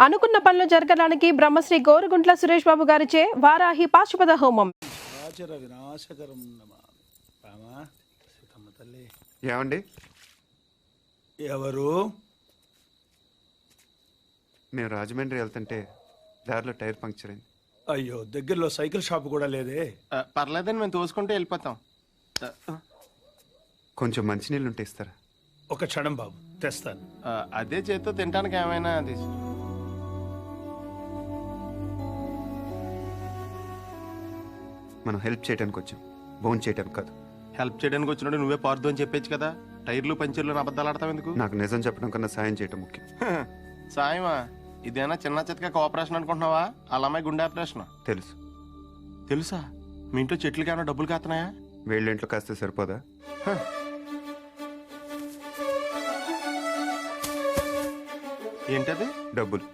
అనుకున్న పనులు జరగడానికి బ్రహ్మశ్రీ గోరుగుంట్ల సురేష్ బాబు గారిచే వారాహి పాశుపత హోమం. ఏమండి? ఎవరు? మేము రాజమండ్రి వెళ్తుంటే దారిలో టైర్ పంక్చర్ అయింది. అయ్యో, దగ్గరలో సైకిల్ షాప్ కూడా లేదే. పర్లేదని మేము తోసుకుంటూ వెళ్ళిపోతాం. కొంచెం మంచినీళ్ళు ఉంటే ఇస్తారా? ఒక క్షణం బాబు, తెస్తాను. అదే చేత్తో తినడానికి ఏమైనా తీసు. మనం హెల్ప్ చేయడానికి వచ్చాం, బోన్ చేయడానికి కాదు. హెల్ప్ చేయడానికి వచ్చినట్టు నువ్వే పార్దు అని చెప్పేచ్చు కదా. టైర్లు పంచర్లు అబద్ధాలు ఆడతావు ఎందుకు? నాకు నిజం చెప్పడం కన్నా సాయం చేయటం ముఖ్యం. సాయమా? ఇదేనా చిన్న చితక కోఆపరేషన్ అనుకుంటున్నావా? అలా అమ్మాయి గుండె ఆపరేషన్. తెలుసు. తెలుసా? మీ ఇంట్లో చెట్లకి ఏమైనా డబ్బులు కాస్తున్నాయా? వీళ్ళ ఇంట్లో కాస్తే సరిపోదా? ఏంటది? డబ్బులు.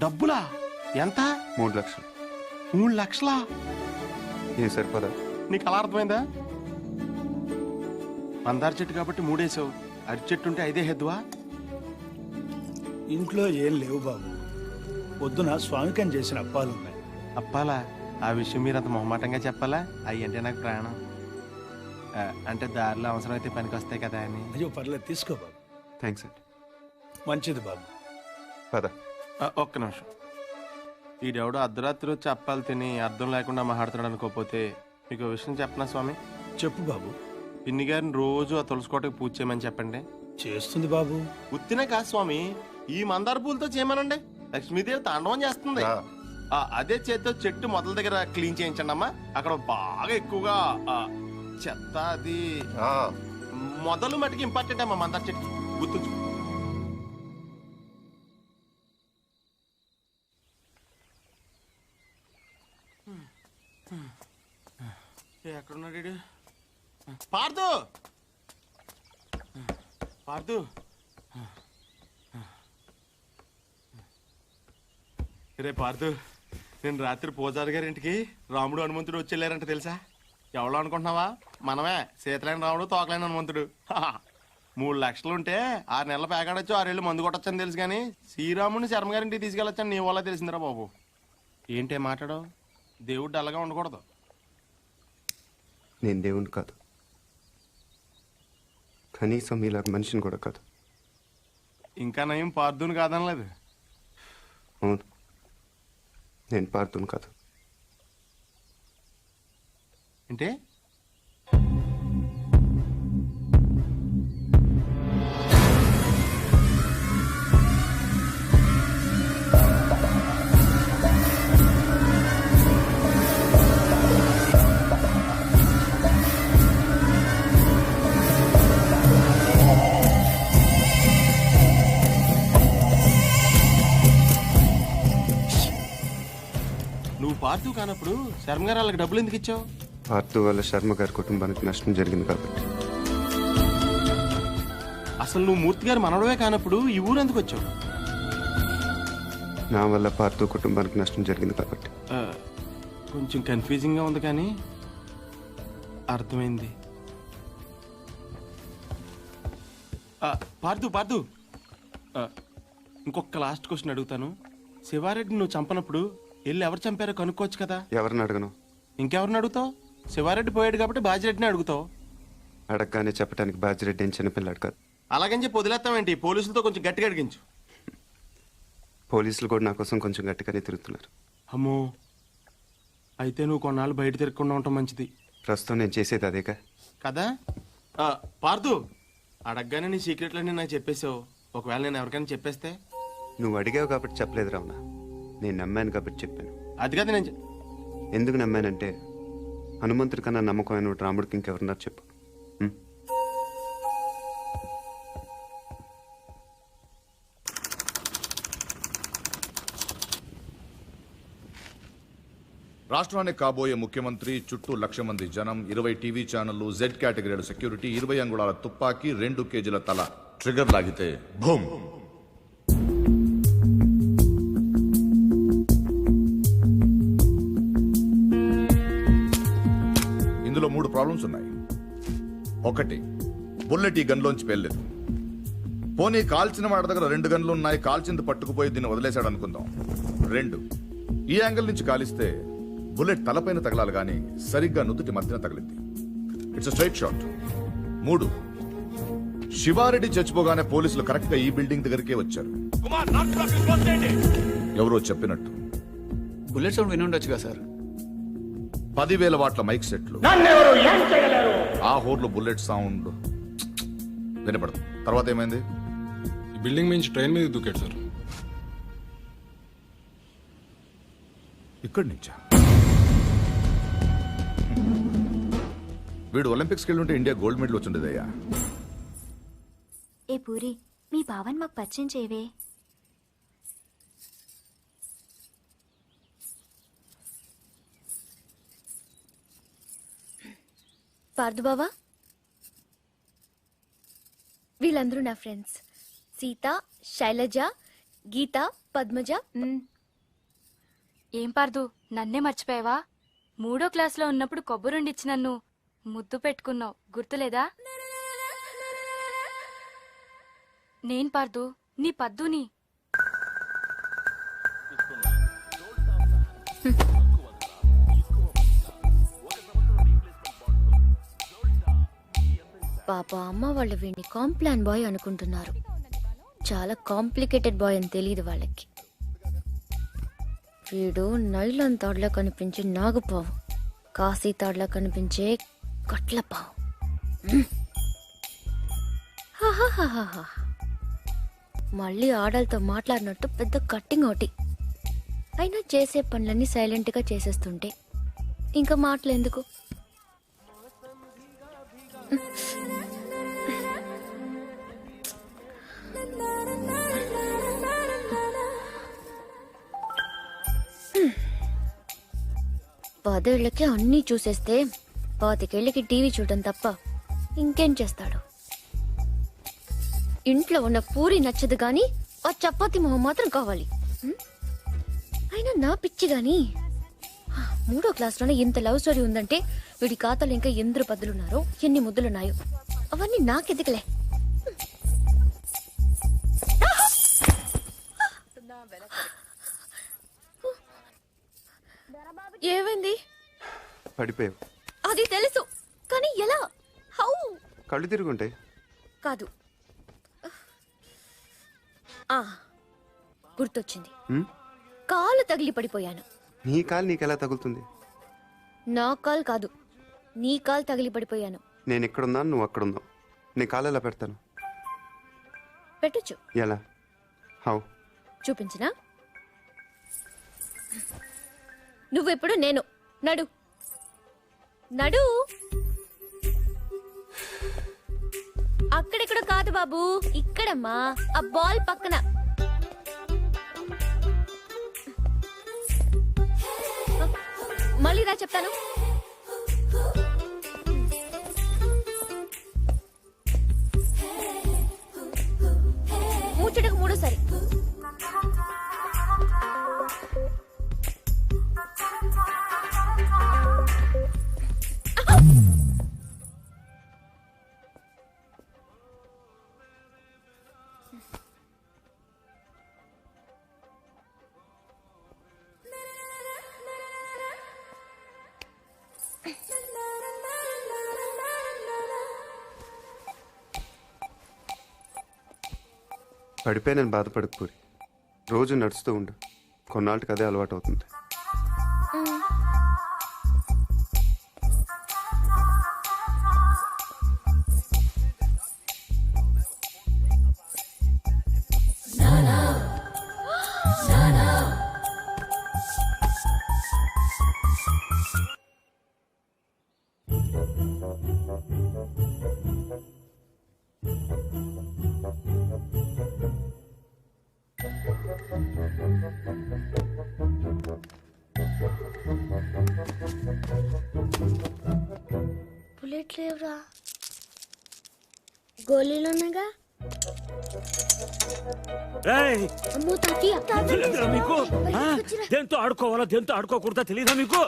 డబ్బులా? ఎంత? 3 లక్షలు. 3 లక్షలా? ఏం సరిపోదా? నీకు అలా అర్థమైందా? మందార చెట్టు కాబట్టి 3 వేసావు, అరటి చెట్టు ఉంటే 5 హెద్దువా? ఇంట్లో ఏం లేవు బాబు. పొద్దున స్వామికం చేసిన అప్పాలున్నాయి. అప్పాలా? ఆ విషయం మీరు అంత మొహమాటంగా చెప్పాలా? అవి అంటే నాకు ప్రాణం. అంటే దారిలో అవసరం అయితే పనికి వస్తాయి కదా అని. అయ్యో పర్లేదు, తీసుకో బాబు. థ్యాంక్స్ అండి. మంచిది బాబు. పద. ఒక్క నిమిషం. ఈడెవడో అర్ధరాత్రి వచ్చి అప్పాలు తిని అర్థం లేకుండా మాట్లాడుతున్నాడు అనుకోకపోతే మీకు విషయం చెప్పనా స్వామి? చెప్పు బాబు. పిన్ని గారిని రోజు ఆ తులసికోటకి పూజ చేయమని చెప్పండి. చేస్తుంది బాబు. ఉత్తినే కాదు స్వామి, ఈ మందార పూలతో చేయమనండి. లక్ష్మీదేవి తాండవం చేస్తుంది. అదే చేత్తో చెట్టు మొదల దగ్గర క్లీన్ చేయించండి అమ్మా. అక్కడ బాగా ఎక్కువగా చెత్త అది మొదలు మటుకు ఇంపార్టెంట్ అమ్మా. మందార చెట్టు గుర్తుంచు. ఎక్కడున్నాడు? పార్దు, పార్దు. రే పార్దు, నేను రాత్రి పూజారి గారి ఇంటికి రాముడు హనుమంతుడు వచ్చేళ్ళారంట తెలుసా? ఎవరో అనుకుంటున్నావా? మనమే, సీతలేని రాముడు తోకలేని హనుమంతుడు. 3 లక్షలు ఉంటే 6 నెలల పేకాడొచ్చు, 6 ఏళ్ళు మందు కొట్టొచ్చని తెలుసు కానీ శ్రీరాముడిని శర్మ గారింటికి తీసుకెళ్ళొచ్చని నీ వల్ల తెలిసిందిరా బాబు. ఏంటే మాట్లాడవు? దేవుడు అలాగా ఉండకూడదు. నేను దేవుణ్ణి కాదు, కనీసం ఇలాగ మనిషిని కూడా కాదు. ఇంకా నయం పార్దుని కాదనలేదు. అవును, నేను పార్థుని కాదు. అంటే నువ్వు పార్దు కానప్పుడు శర్మ గారు వాళ్ళకి డబ్బులు ఎందుకు ఇచ్చావు? పార్థు వల్ల శర్మ గారి కుటుంబానికి నష్టం జరిగింది కాబట్టి. అసలు నువ్వు మూర్తి గారు మనవడవే కానప్పుడు ఈ ఊరు ఎందుకు వచ్చావు? నా వల్ల పార్థు కుటుంబానికి నష్టం జరిగింది కాబట్టి. కొంచెం కన్ఫ్యూజింగ్ గా ఉంది కానీ అర్థమైంది. పార్దు పార్దు, ఇంకొక లాస్ట్ క్వశ్చన్ అడుగుతాను. శివారెడ్డి నువ్వు చంపనప్పుడు వెళ్ళి ఎవరు చంపారో కనుక్కోవచ్చు కదా? ఎవరిని అడగను? ఇంకెవరిని అడుగుతావు? శివారెడ్డి పోయాడు కాబట్టి బాజిరెడ్డిని అడుగుతావు. అడగగానే చెప్పడానికి బాజిరెడ్డి ఏం చిన్నపిల్లాడు కాదు. అలాగని చెప్పి వదిలేస్తావేంటి? పోలీసులతో కొంచెం గట్టిగా అడిగించు. పోలీసులు కూడా నా కోసం కొంచెం గట్టిగానే తిరుగుతున్నారు. అమ్మో, అయితే నువ్వు కొన్నాళ్ళు బయట తిరగకుండా ఉండటం మంచిది. ప్రస్తుతం నేను చేసేది అదేగా కదా. పార్దు, అడగగానే నీ సీక్రెట్లన్నీ నాకు చెప్పేసావు. ఒకవేళ నేను ఎవరికైనా చెప్పేస్తే? నువ్వు అడిగావు కాబట్టి చెప్పలేదు రావునా, నేను నమ్మాను కాబట్టి చెప్పాను. అది కదా నేను ఎందుకు నమ్మానంటే హనుమంతుడి కన్నా నమ్మకమైన రాముడికి ఇంకెవరున్నారు చెప్పు. రాష్ట్రానికి కాబోయే ముఖ్యమంత్రి, చుట్టూ 1,00,000 మంది జనం, 20 టీవీ ఛానళ్లు, జెడ్ కేటగిరీ సెక్యూరిటీ, 20 అంగుళాల తుపాకీ, 2 కేజీల తల. ట్రిగర్ లాగితే భూమ్. ఇందులో 3 ప్రాబ్లమ్స్ ఉన్నాయి. 1, బుల్లెట్ ఈ గన్లోంచి పేర్లేదు. పోనీ కాల్చిన వాడి దగ్గర 2 గన్లు ఉన్నాయి, కాల్చింది పట్టుకుపోయి దీన్ని వదిలేశాడు అనుకుందాం. 2, ఈ యాంగిల్ నుంచి కాలిస్తే బుల్లెట్ తలపైన తగలాలి గాని సరిగ్గా నుదుటి మధ్యన తగిలింది. It's straight shot. 3, శివారెడ్డి చచ్చిపోగానే పోలీసులు కరెక్ట్ గా ఈ బిల్డింగ్ దగ్గరికే వచ్చారు. ఎవరో చెప్పినట్టు బుల్లెట్ సౌండ్ విని ఉండొచ్చుగా సార్. 10,000 వాట్ల మైక్ సెట్లు, ఆ హోర్లో బుల్లెట్ సౌండ్ వినపడదు. తర్వాత ఏమైంది? ఈ బిల్డింగ్ నుంచి ట్రైన్ మీద దూకాడు సార్. ఇక్కడి నుంచా? వీడు ఒలింపిక్స్కి వెళ్ళుంటే ఇండియా గోల్డ్ మెడల్ వచ్చిండేదయ్యా. ఏ పూరి, మీ బావన్ మాకు పరిచయం చేయవే. పార్దు బావా, వీళ్ళందరూ నా ఫ్రెండ్స్. సీత, శైలజ, గీత, పద్మజ. ఏం పార్దు, నన్నే మర్చిపోయావా? 3వ క్లాస్లో ఉన్నప్పుడు కొబ్బరుండిచ్చి నన్ను ముద్దు పెట్టుకున్నావు, గుర్తులేదా? నేను పార్దు, నీ పద్దుని. పాప అమ్మ వాళ్ళు వీడిని కాంప్లాన్ బాయ్ అనుకుంటున్నారు. చాలా కాంప్లికేటెడ్ బాయ్ అని తెలియదు వాళ్ళకి. వీడు నైలాన్ తాడులా కనిపించే నాగుపావు, కాశీ తాడులా కనిపించే కట్లపావు. హాహాహాహా. మళ్ళీ ఆడలతో మాట్లాడినట్టు పెద్ద కట్టింగ్ ఒకటి. అయినా చేసే పనులన్నీ సైలెంట్గా చేసేస్తుంటే ఇంకా మాటలు ఎందుకు? పదేళ్లకి అన్నీ చూసేస్తే 25 ఏళ్ళకి టీవీ చూడటం తప్ప ఇంకేం చేస్తాడు? ఇంట్లో ఉన్న పూరి నచ్చదు గాని ఆ చపాతి మొహం మాత్రం కావాలి. అయినా నా పిచ్చి గాని 3వ క్లాస్లోనే ఇంత లవ్ స్టోరీ ఉందంటే వీడి ఖాతాలో ఇంకా ఎందరు పద్దులున్నారో, ఎన్ని ముద్దులున్నాయో అవన్నీ నాకెదికలే. ఏమైంది? పడిపోయావు. అది తెలుసు కానీ ఎలా? హౌ? కళ్ళు తిరుగుంటాయి. కాదు, గుర్తొచ్చింది. కాలు తగిలి పడిపోయాను. నీ కాలు నీకెలా తగులుతుంది? నా కాలు కాదు, నీ కాలు తగిలి పడిపోయాను. నేను ఎక్కడున్నాను, నువ్వు అక్కడున్నావు. నీ కాలు ఎలా పెడతాను? పెట్టొచ్చు. ఎలా? హౌ? చూపించినా? నువ్వెప్పుడు నేను. నడు నడు. అక్కడెక్కడ కాదు బాబు, ఇక్కడమ్మా, ఆ బాల్ పక్కన. మళ్ళీ రా చెప్తాను. ముచ్చటకు 3సారి. పడిపోయి బాధపడకు పూరి. రోజు నడుస్తూ ఉండు, కొన్నాళ్ళకి అదే అలవాటు అవుతుంది. బుల్లెట్ లేవురా. గోళీలున్నాగా. అమ్మో తాతయ్య, తెలియదురా మీకు? దేంతో ఆడుకోవాలా దేంతో ఆడుకోకూడదా తెలియదా మీకు?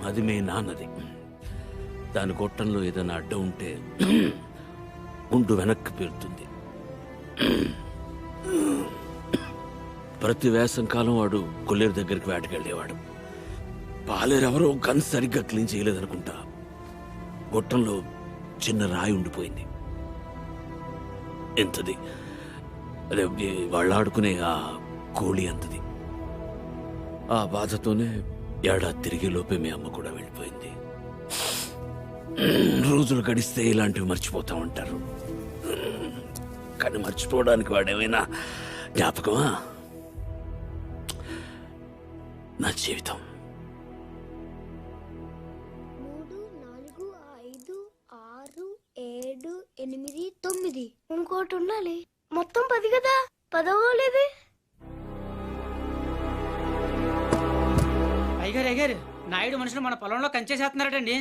అది మీ నాన్నది. దాని గొట్టంలో ఏదైనా అడ్డం ఉంటే గుండు వెనక్కి పేరుతుంది. ప్రతి వేసంకాలం వాడు కొల్లేరు దగ్గరికి వేటకెళ్ళేవాడు. పాలేరెవరో గన్ సరిగ్గా క్లీన్ చేయలేదనుకుంటా. గొట్టంలో చిన్న రాయి ఉండిపోయింది. ఎంతది? అదే వాళ్ళు ఆడుకునే ఆ కోళి అంతది. ఆ బాధతోనే ఏడాది తిరిగే లోపే మీ అమ్మ కూడా వెళ్ళిపోయింది. రోజులు గడిస్తే ఇలాంటివి మర్చిపోతా ఉంటారు. కానీ మర్చిపోవడానికి వాడేమైనా జ్ఞాపకమా? నా జీవితం. 3, 4, 5, 6, 7, 8, 9 ఇంకోటి ఉండాలి. మొత్తం 10 కదా. 10వ లేదే. అయ్యారు నాయుడు మనుషులు మన పొలంలో కంచేసేస్తున్నారటండి.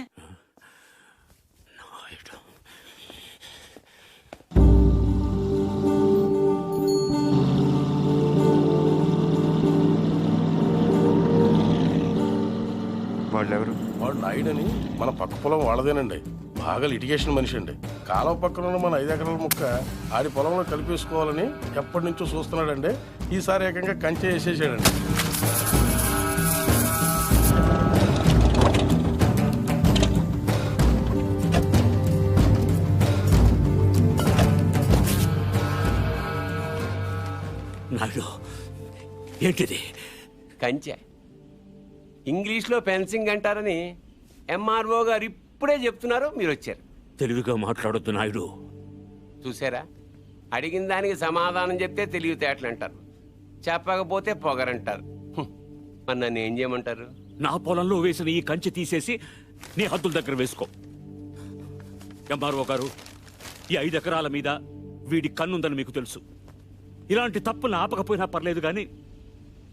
వాళ్ళెవరు? వాడు నాయుడని మన పక్క పొలం వాళ్ళదేనండి. బాగా లిటిగేషన్ మనిషి అండి. కాలువ పక్కన ఉన్న మన 5 ఎకరాల ముక్క ఆడి పొలంలో కలిపేసుకోవాలని ఎప్పటి నుంచో చూస్తున్నాడండి. ఈసారి ఏకంగా కంచె వేసేసాడండి. నాయుడు, ఏంటిది? కంచె ఇంగ్లీష్లో ఫెన్సింగ్ అంటారని ఎంఆర్ఓ గారు ఇప్పుడే చెప్తున్నారు. మీరు వచ్చారు. తెలివిగా మాట్లాడొద్దు నాయుడు. చూసారా, అడిగిన దానికి సమాధానం చెప్తే తెలివితేటలు అంటారు, చెప్పకపోతే పొగరంటారు. మరి నన్ను ఏం చేయమంటారు? నా పొలంలో వేసిన ఈ కంచె తీసేసి నీ హద్దుల దగ్గర వేసుకో. ఎంఆర్ఓ గారు, ఈ 5 ఎకరాల మీద వీడి కన్నుందని మీకు తెలుసు. ఇలాంటి తప్పులు ఆపకపోయినా పర్లేదు, కానీ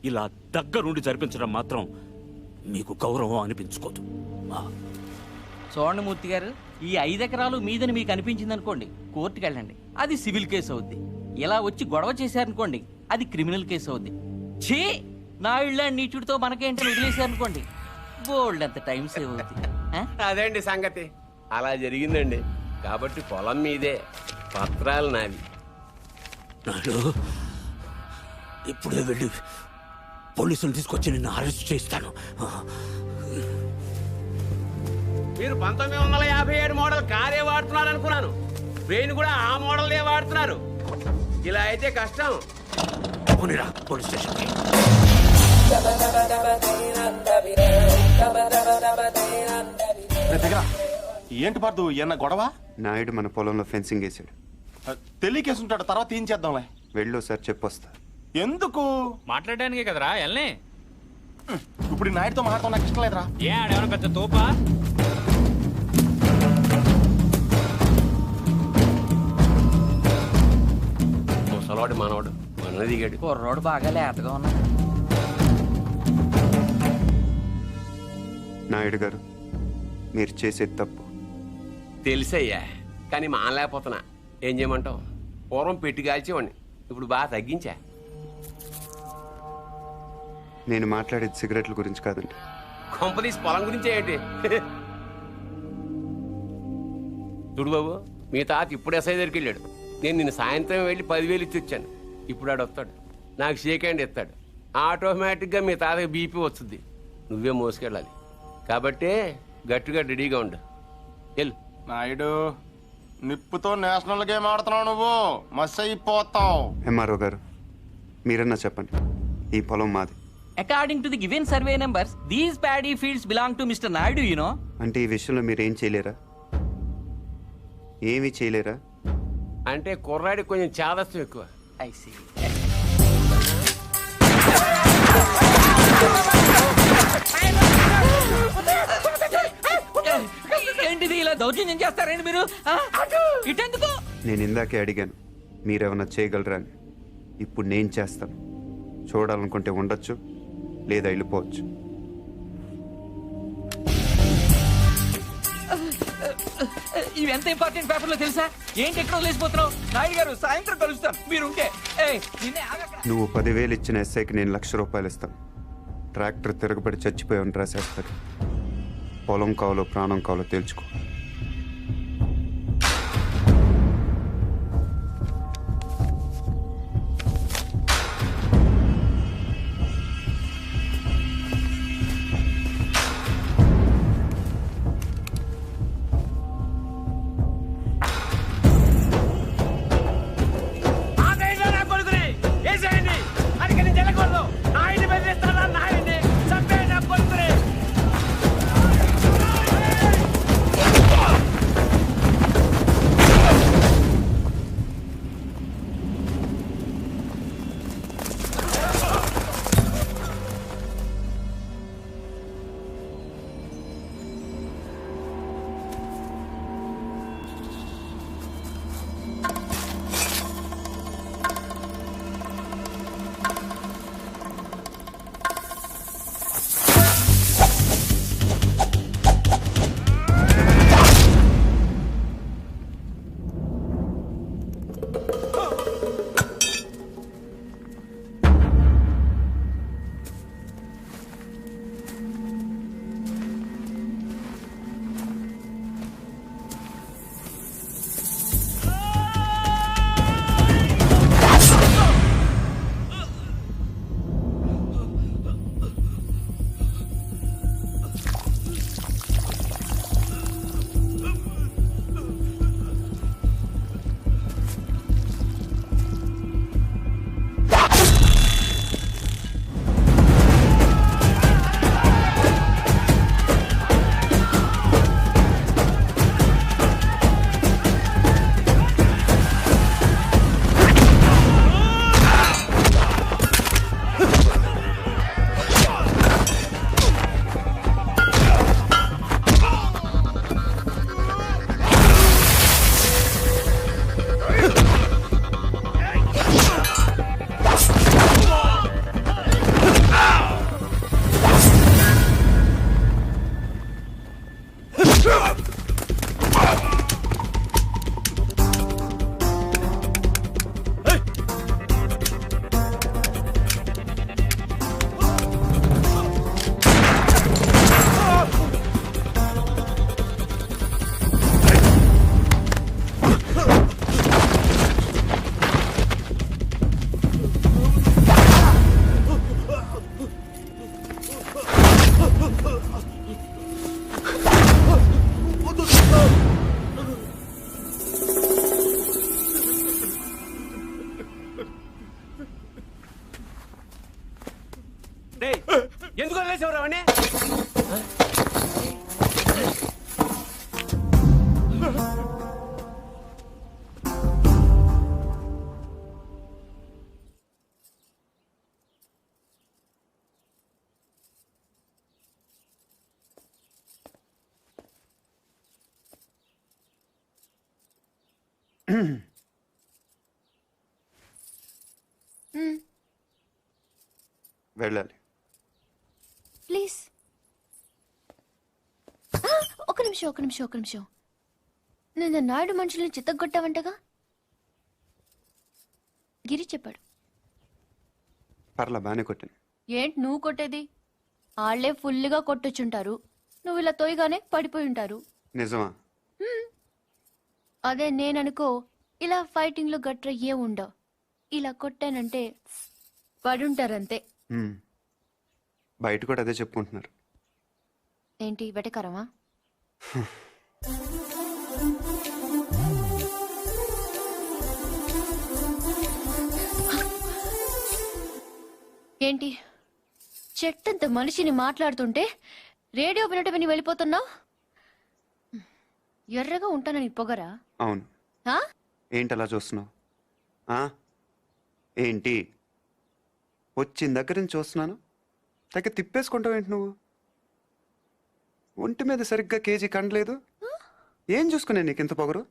ఇలా దగ్గరుండి జరిపించడం మాత్రం మీకు గౌరవం అనిపించుకోదు. చూడండి మూర్తి గారు, ఈ 5 ఎకరాలు మీదని మీకు అనిపించింది అనుకోండి, కోర్టుకు వెళ్ళండి, అది సివిల్ కేసు అవుద్ది. ఇలా వచ్చి గొడవ చేశారనుకోండి, అది క్రిమినల్ కేసు అవుద్ది. ఛీ, నా ఇళ్ళ నీచుడితో మనకేంటని వదిలేశారనుకోండి, బోల్డ్ అంత టైం సేవ్ అవుద్ది. అదేండి సంగతి. అలా జరిగిందండి. కాబట్టి పొలం మీదే, పత్రాలు నావి. నాయుడు, ఇప్పుడే వెళ్ళి పోలీసులు తీసుకొచ్చి నిన్ను అరెస్ట్ చేస్తాను. మీరు 1957 మోడల్ కారే వాడుతున్నారు అనుకున్నాను. ట్రైన్ కూడా ఆ మోడల్నే వాడుతున్నారు. ఇలా అయితే కష్టం. పోనీరా పోలీస్ స్టేషన్కి. ఏంటి పర్దు, ఏమన్నా గొడవ? నాయుడు మన పొలంలో ఫెన్సింగ్ వేసాడు. తెలియకేసుంటాడు, తర్వాత ఏం చేద్దాంలే. వెళ్ళు సార్, చెప్పొస్తా. ఎందుకు? మాట్లాడడానికి కదరా ఎల్నే. ఇప్పుడు ఈ నాయుడుతో మాట్లాడటం నాకు ఇష్టం లేదురా. ఏ ఆడేమన్నా పెద్ద తోపా? ముసలోడు మనోడు మన దిగాడు. కుర్రోడు బాగా లేతగా ఉన్నాడు. నాయుడు గారు, మీరు చేసేది తప్పు. తెలుసయ్యా, కానీ మానలేకపోతున్నా. ఏం చేయమంటావు? పూర్వం పెట్టి కాల్చేవాడిని, ఇప్పుడు బాగా తగ్గించా. నేను మాట్లాడేది సిగరెట్ల గురించి కాదండి. కంపెనీస్ పొలం గురించే ఏంటి? చూడు బాబు, మీ తాత ఇప్పుడు ఎస్ఐ దగ్గరికి వెళ్ళాడు. నేను నిన్న సాయంత్రం వెళ్ళి 10,000 ఇచ్చి వచ్చాను. ఇప్పుడు ఆడు వస్తాడు, నాకు షేక్ హ్యాండ్ ఇస్తాడు. ఆటోమేటిక్గా మీ తాతకి బీపీ వస్తుంది. నువ్వే మోసుకెళ్ళాలి. కాబట్టి గట్టిగా రెడీగా ఉండు. వెళ్ళు. నాయుడు, నిప్పుతో నేషనల్ గేమ్ ఆడుతున్నావు నువ్వు. మస్ అయిపోతావు. ఎంఆర్ఓ గారు, మీరన్నా చెప్పండి, ఈ పొలం మాది. According to the given survey numbers, these paddy fields belong to Mr. Naidu, you know. అంటే ఈ విషయంలో మీరేం చేయలేరా? ఏమీ చేయలేరా? అంటే కుర్రాడికి కొంచెం చాదస్తం ఎక్కువ. I see. ఏంటిది, ఇలా దౌర్జన్యం చేస్తారండి మీరు? ఇటెందుకు? నేను ఇందాకే అడిగాను, మీరేమన్నా చేయగలరా అని. ఇప్పుడు నేను చేస్తాను. చూడాలనుకుంటే ఉండొచ్చు, లేదా వెళ్ళిపోవచ్చు. ఇవి ఎంత ఇంపార్టెంట్ పేపర్లో తెలుసా? ఏంటి ఎక్కడ వదిలేసిపోతున్నావు? నాయుడు గారు సాయంత్రం కలుస్తాను మీరుంటే. నువ్వు 10,000 ఇచ్చిన ఎస్ఐకి నేను ₹1,00,000 ఇస్తాను. ట్రాక్టర్ తిరగబడి చచ్చిపోయామని రాసేస్తాడు. పొలం కావాలో ప్రాణం కావాలో తేల్చుకో. ఎందుకు వదిలేసేవరా వాడిని? వెళ్ళాలి. ప్లీజ్ ఒక నిమిషం. నేను నాయుడు మనుషుల్ని చిత్తగొట్టావంటగా? గిరి చెప్పాడు. పర్లా బాగానే కొట్టాను. ఏంటి నువ్వు కొట్టేది? వాళ్ళే ఫుల్గా కొట్టొచ్చుంటారు, నువ్వు ఇలా తోయగానే పడిపోయి ఉంటారు. నిజమా? అదే నేననుకో, ఇలా ఫైటింగ్ లో గట్ర ఏ ఉండవు, ఇలా కొట్టానంటే పడుంటారంతే. బయట కూడా అదే చెప్పుకుంటున్నారు. ఏంటి వెటకారమా? ఏంటి చెట్టంత మనిషిని మాట్లాడుతుంటే రేడియో వినట విని వెళ్ళిపోతున్నావు? ఎర్రగా ఉంటానని పొగరా? అవును. ఏంటి అలా చూస్తున్నావు? ఏంటి వచ్చిన దగ్గర నుంచి చూస్తున్నాను, తగ్గ తిప్పేసుకుంటావు ఏంటి నువ్వు? ఒంటి మీద సరిగ్గా కేజీ కండలేదు. ఏం చూసుకునే నీకు ఇంత పొగరు?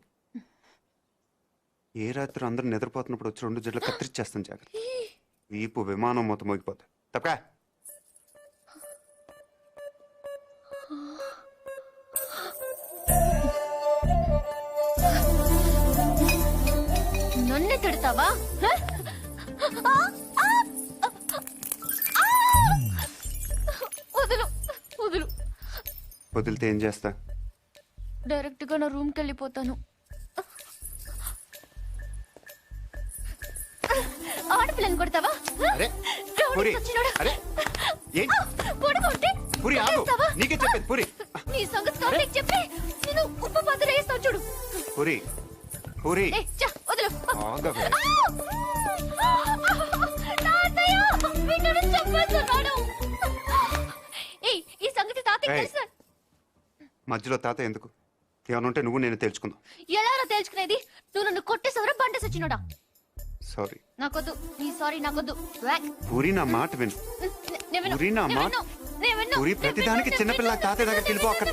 ఏ రాత్రి అందరూ నిద్రపోతున్నప్పుడు వచ్చి 2 జడ్లు కత్తిరిచ్చేస్తాను జాగ్రత్త. వీపు విమానం మొత్తం మోగిపోతుంది. తప్పకా నన్నే తిడతావా? వదులు వదులు. వదిలితే ఏం చేస్తా? డైరెక్ట్ గా నా రూమ్కి వెళ్ళిపోతాను. ఆడపిల్లని కొడతావా? పూరి, అరే, ఏంటి? పొడగొట్టి పూరి, ఆగు. కొట్టేస్తావా? నీకే చెప్పేది పూరి. నీ సంగతి కార్తీక్ చెప్పి నేను ఉప్పు పాత్ర వేస్తావు చూడు. పూరి, పూరి, ఏయ్, చా, వదులు. ఆగవే. తాతయ్య, వీడు నన్ను చంపేస్తున్నాడు. ఏయ్, ఈ సంగతి తాతయ్య ఏయ్. తెలుసా? మధ్యలో తాత ఎందుకు? ఏమైనా ఉంటే నువ్వు నేను తెలుసుకుందాం. ఎలారా తెలుసుకునేది? నువ్వు నన్ను కొట్టేసవరా బండ సచ్చినోడా? సారీ నాకొద్దు, నీ సారీ నాకొద్దు. వాక్. పూరి, నా మాట విను. నేను విన్ను. పూరి, నా నేను మాట విన్ను. నేను విన్ను. పూరి, నేను ప్రతిదానికి విన్ను. చిన్నపిల్ల నేను తాతయ్య దగ్గర విన్ను. వెళ్ళిపో. అక్కడ